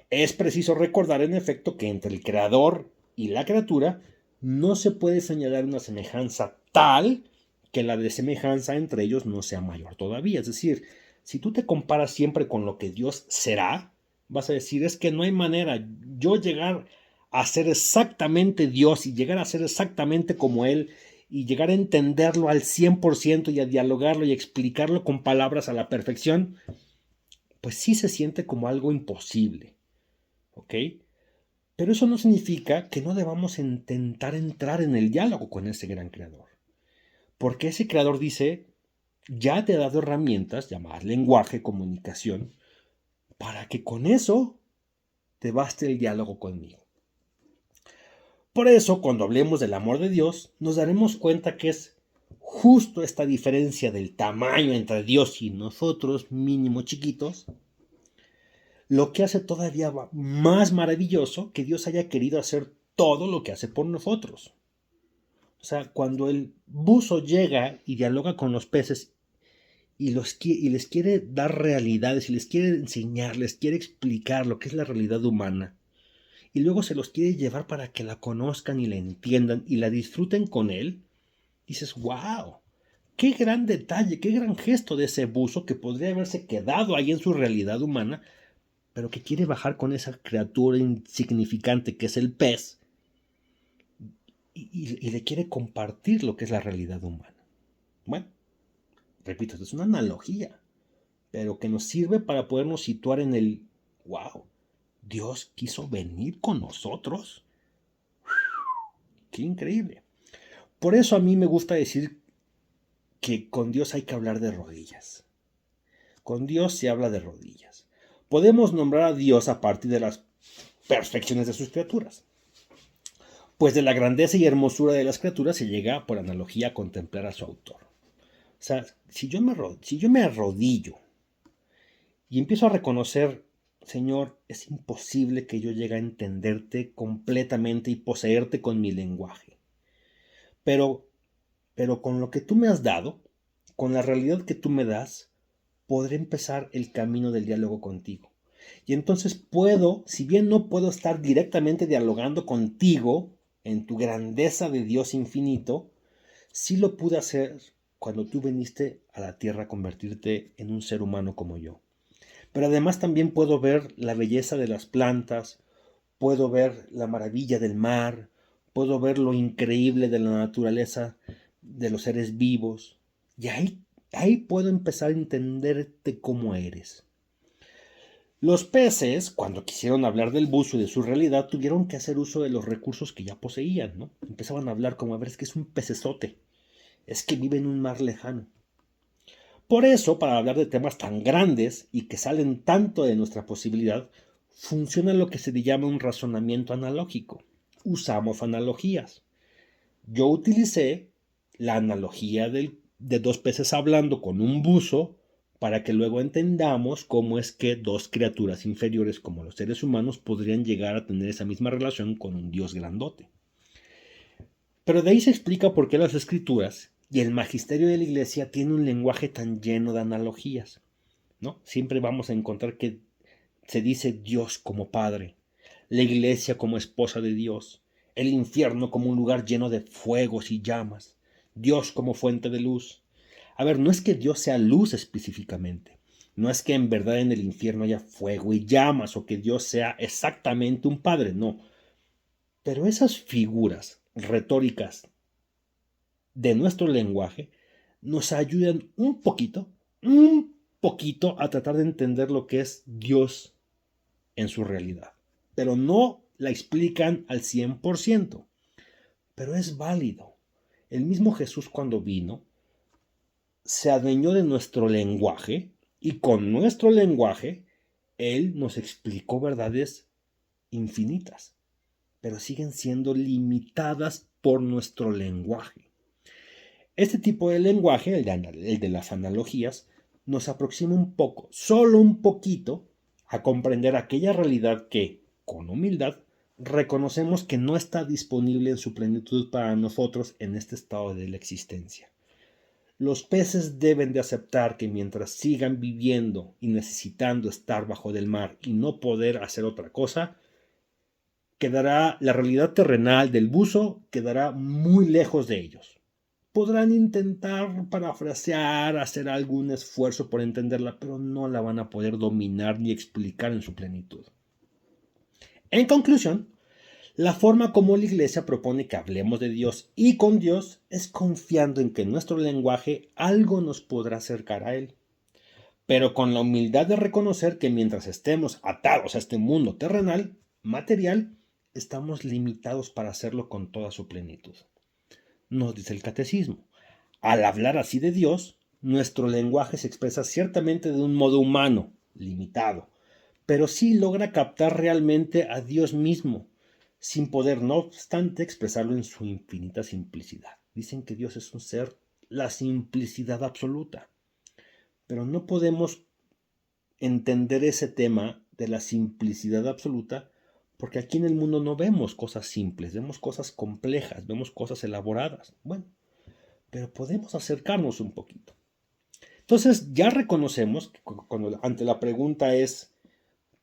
Es preciso recordar en efecto que entre el Creador y la criatura no se puede señalar una semejanza tal que la desemejanza entre ellos no sea mayor todavía. Es decir, si tú te comparas siempre con lo que Dios será, vas a decir, es que no hay manera yo llegar a ser exactamente Dios y llegar a ser exactamente como Él y llegar a entenderlo al 100% y a dialogarlo y a explicarlo con palabras a la perfección, pues sí se siente como algo imposible. ¿Ok? Pero eso no significa que no debamos intentar entrar en el diálogo con ese gran creador. Porque ese creador dice, ya te he dado herramientas, llamadas lenguaje, comunicación, para que con eso te baste el diálogo conmigo. Por eso, cuando hablemos del amor de Dios, nos daremos cuenta que es justo esta diferencia del tamaño entre Dios y nosotros, mínimo chiquitos, lo que hace todavía más maravilloso que Dios haya querido hacer todo lo que hace por nosotros. O sea, cuando el buzo llega y dialoga con los peces y les quiere dar realidades y les quiere enseñar, les quiere explicar lo que es la realidad humana y luego se los quiere llevar para que la conozcan y la entiendan y la disfruten con él, dices, wow, qué gran detalle, qué gran gesto de ese buzo que podría haberse quedado ahí en su realidad humana, pero que quiere bajar con esa criatura insignificante que es el pez y le quiere compartir lo que es la realidad humana. Bueno, repito, esto es una analogía, pero que nos sirve para podernos situar en el, wow, Dios quiso venir con nosotros. ¡Qué increíble! Por eso a mí me gusta decir que con Dios hay que hablar de rodillas. Con Dios se habla de rodillas. Podemos nombrar a Dios a partir de las perfecciones de sus criaturas. Pues de la grandeza y hermosura de las criaturas se llega, por analogía, a contemplar a su autor. O sea, si yo me arrodillo y empiezo a reconocer, Señor, es imposible que yo llegue a entenderte completamente y poseerte con mi lenguaje. Pero con lo que tú me has dado, con la realidad que tú me das, podré empezar el camino del diálogo contigo. Y entonces puedo, si bien no puedo estar directamente dialogando contigo en tu grandeza de Dios infinito, sí lo pude hacer cuando tú viniste a la tierra a convertirte en un ser humano como yo. Pero además también puedo ver la belleza de las plantas, puedo ver la maravilla del mar, puedo ver lo increíble de la naturaleza, de los seres vivos. Y ahí puedo empezar a entenderte como eres. Los peces, cuando quisieron hablar del buzo y de su realidad, tuvieron que hacer uso de los recursos que ya poseían, ¿no? Empezaban a hablar como, a ver, es que es un pecesote, es que vive en un mar lejano. Por eso, para hablar de temas tan grandes y que salen tanto de nuestra posibilidad, funciona lo que se llama un razonamiento analógico. Usamos analogías. Yo utilicé la analogía de dos peces hablando con un buzo para que luego entendamos cómo es que dos criaturas inferiores como los seres humanos podrían llegar a tener esa misma relación con un Dios grandote. Pero de ahí se explica por qué las escrituras y el magisterio de la iglesia tiene un lenguaje tan lleno de analogías, ¿no? Siempre vamos a encontrar que se dice Dios como Padre, la iglesia como esposa de Dios, el infierno como un lugar lleno de fuegos y llamas, Dios como fuente de luz. A ver, no es que Dios sea luz específicamente, no es que en verdad en el infierno haya fuego y llamas o que Dios sea exactamente un Padre, no. Pero esas figuras retóricas de nuestro lenguaje nos ayudan un poquito a tratar de entender lo que es Dios en su realidad. Pero no la explican al 100%. Pero es válido. El mismo Jesús cuando vino se adueñó de nuestro lenguaje y con nuestro lenguaje Él nos explicó verdades infinitas, pero siguen siendo limitadas por nuestro lenguaje. Este tipo de lenguaje, el de las analogías, nos aproxima un poco, solo un poquito, a comprender aquella realidad que, con humildad, reconocemos que no está disponible en su plenitud para nosotros en este estado de la existencia. Los peces deben de aceptar que mientras sigan viviendo y necesitando estar bajo del mar y no poder hacer otra cosa, quedará la realidad terrenal del buzo quedará muy lejos de ellos. Podrán intentar parafrasear, hacer algún esfuerzo por entenderla, pero no la van a poder dominar ni explicar en su plenitud. En conclusión, la forma como la Iglesia propone que hablemos de Dios y con Dios es confiando en que nuestro lenguaje algo nos podrá acercar a Él, pero con la humildad de reconocer que mientras estemos atados a este mundo terrenal, material, estamos limitados para hacerlo con toda su plenitud. Nos dice el catecismo. Al hablar así de Dios, nuestro lenguaje se expresa ciertamente de un modo humano, limitado, pero sí logra captar realmente a Dios mismo, sin poder, no obstante, expresarlo en su infinita simplicidad. Dicen que Dios es un ser, la simplicidad absoluta, pero no podemos entender ese tema de la simplicidad absoluta porque aquí en el mundo no vemos cosas simples, vemos cosas complejas, vemos cosas elaboradas. Bueno, pero podemos acercarnos un poquito. Entonces ya reconocemos que cuando ante la pregunta es,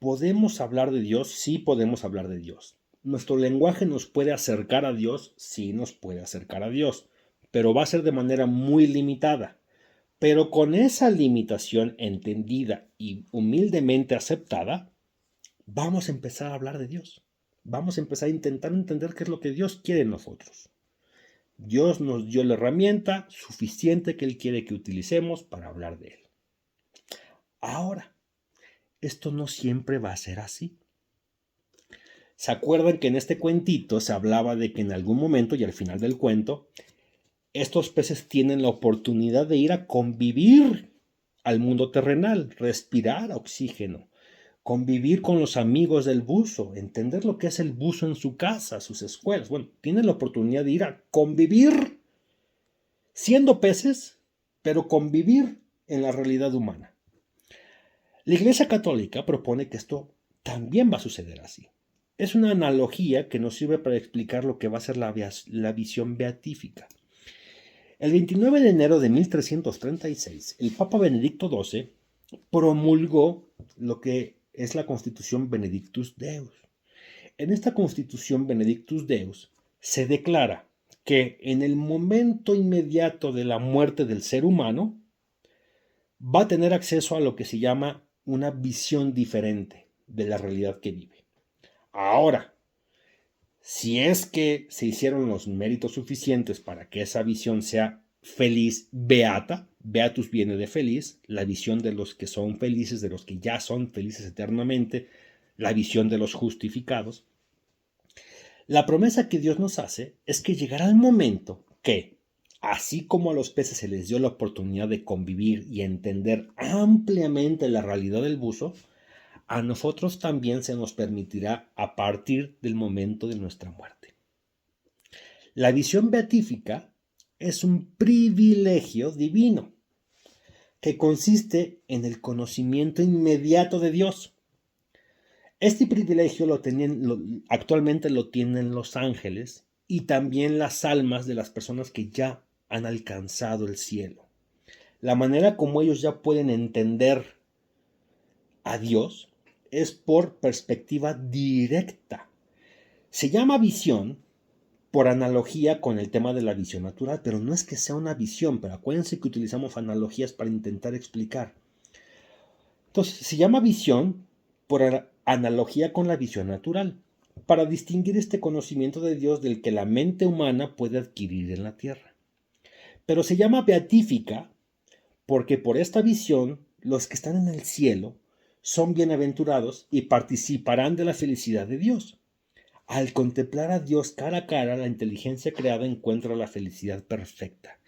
¿podemos hablar de Dios? Sí podemos hablar de Dios. ¿Nuestro lenguaje nos puede acercar a Dios? Sí nos puede acercar a Dios, pero va a ser de manera muy limitada. Pero con esa limitación entendida y humildemente aceptada, vamos a empezar a hablar de Dios. Vamos a empezar a intentar entender qué es lo que Dios quiere en nosotros. Dios nos dio la herramienta suficiente que Él quiere que utilicemos para hablar de Él. Ahora, esto no siempre va a ser así. ¿Se acuerdan que en este cuentito se hablaba de que en algún momento y al final del cuento, estos peces tienen la oportunidad de ir a convivir al mundo terrenal, respirar oxígeno, convivir con los amigos del buzo, entender lo que es el buzo en su casa, sus escuelas. Bueno, tienen la oportunidad de ir a convivir siendo peces, pero convivir en la realidad humana. La Iglesia Católica propone que esto también va a suceder así. Es una analogía que nos sirve para explicar lo que va a ser la visión beatífica. El 29 de enero de 1336, el Papa Benedicto XII promulgó lo que es la Constitución Benedictus Deus. En esta Constitución Benedictus Deus se declara que en el momento inmediato de la muerte del ser humano va a tener acceso a lo que se llama una visión diferente de la realidad que vive. Ahora, si es que se hicieron los méritos suficientes para que esa visión sea feliz, beata, beatus viene de feliz, la visión de los que son felices, de los que ya son felices eternamente, la visión de los justificados. La promesa que Dios nos hace es que llegará el momento que, así como a los peces se les dio la oportunidad de convivir y entender ampliamente la realidad del buzo, a nosotros también se nos permitirá a partir del momento de nuestra muerte. La visión beatífica es un privilegio divino que consiste en el conocimiento inmediato de Dios. Este privilegio actualmente lo tienen los ángeles y también las almas de las personas que ya han alcanzado el cielo. La manera como ellos ya pueden entender a Dios es por perspectiva directa. Se llama visión por analogía con el tema de la visión natural, pero no es que sea una visión, pero acuérdense que utilizamos analogías para intentar explicar. Entonces, se llama visión por analogía con la visión natural, para distinguir este conocimiento de Dios del que la mente humana puede adquirir en la tierra. Pero se llama beatífica porque por esta visión los que están en el cielo son bienaventurados y participarán de la felicidad de Dios. Al contemplar a Dios cara a cara, la inteligencia creada encuentra la felicidad perfecta.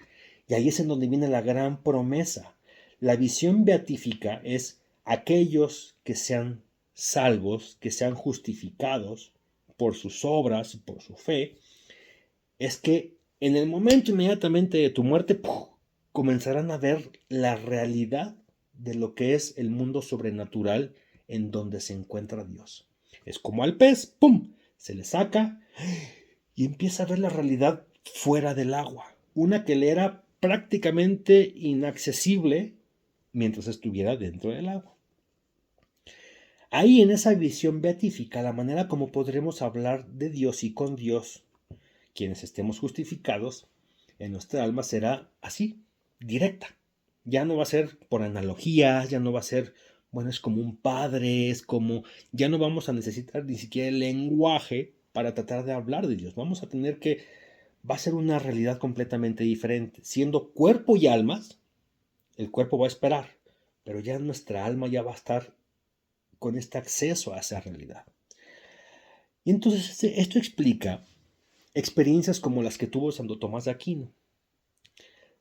Y ahí es en donde viene la gran promesa. La visión beatífica es aquellos que sean salvos, que sean justificados por sus obras, por su fe, es que en el momento inmediatamente de tu muerte, ¡puf!, comenzarán a ver la realidad de lo que es el mundo sobrenatural en donde se encuentra Dios. Es como al pez, ¡pum!, se le saca y empieza a ver la realidad fuera del agua, una que le era prácticamente inaccesible mientras estuviera dentro del agua. Ahí en esa visión beatífica, la manera como podremos hablar de Dios y con Dios, quienes estemos justificados, en nuestra alma será así, directa. Ya no va a ser por analogías, ya no va a ser, bueno, es como un padre, es como, ya no vamos a necesitar ni siquiera el lenguaje para tratar de hablar de Dios. Vamos a tener que, va a ser una realidad completamente diferente. Siendo cuerpo y almas, el cuerpo va a esperar, pero ya nuestra alma ya va a estar con este acceso a esa realidad. Y entonces esto explica experiencias como las que tuvo Santo Tomás de Aquino.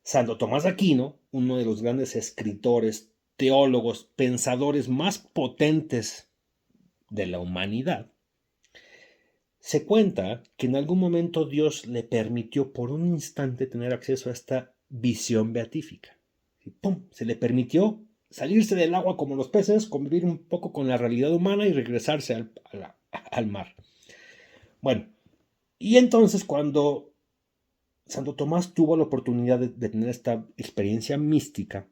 Santo Tomás de Aquino, uno de los grandes escritores, teólogos, pensadores más potentes de la humanidad, se cuenta que en algún momento Dios le permitió por un instante tener acceso a esta visión beatífica. Y ¡pum!, se le permitió salirse del agua como los peces, convivir un poco con la realidad humana y regresarse al mar. Bueno, y entonces cuando Santo Tomás tuvo la oportunidad de tener esta experiencia mística,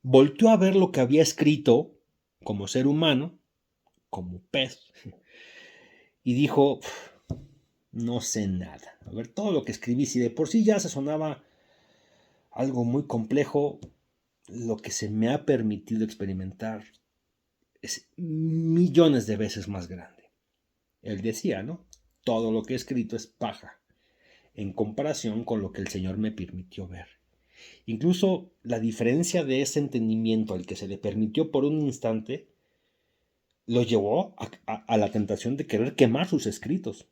volteó a ver lo que había escrito como ser humano, como pez, y dijo, no sé nada. A ver, todo lo que escribí, si de por sí ya se sonaba algo muy complejo, lo que se me ha permitido experimentar es millones de veces más grande. Él decía, ¿no? Todo lo que he escrito es paja en comparación con lo que el Señor me permitió ver. Incluso la diferencia de ese entendimiento al que se le permitió por un instante lo llevó a la tentación de querer quemar sus escritos.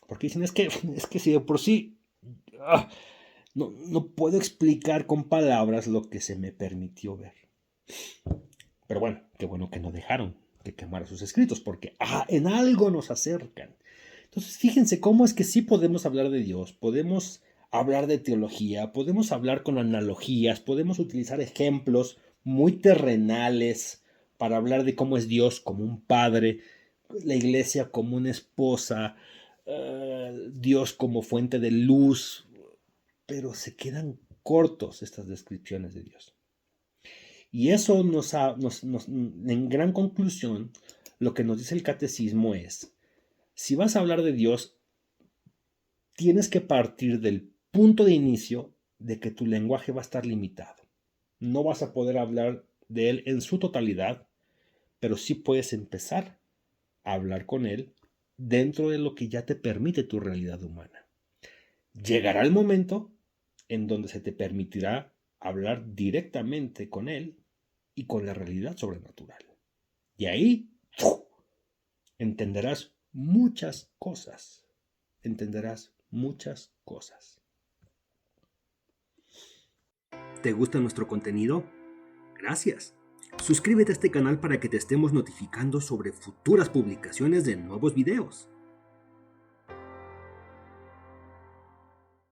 Porque dicen, es que si de por sí no puedo explicar con palabras lo que se me permitió ver. Pero bueno, Qué bueno que no dejaron que quemara sus escritos, porque en algo nos acercan. Entonces, fíjense cómo es que sí podemos hablar de Dios, podemos hablar de teología, podemos hablar con analogías, podemos utilizar ejemplos muy terrenales para hablar de cómo es Dios como un padre, la iglesia como una esposa, Dios como fuente de luz, pero se quedan cortos estas descripciones de Dios. Y eso en gran conclusión, lo que nos dice el catecismo es, si vas a hablar de Dios, tienes que partir del punto de inicio de que tu lenguaje va a estar limitado. No vas a poder hablar de Él en su totalidad, pero sí puedes empezar a hablar con Él dentro de lo que ya te permite tu realidad humana. Llegará el momento en donde se te permitirá hablar directamente con Él y con la realidad sobrenatural. Y ahí entenderás muchas cosas. Entenderás muchas cosas. ¿Te gusta nuestro contenido? Gracias. Suscríbete a este canal para que te estemos notificando sobre futuras publicaciones de nuevos videos.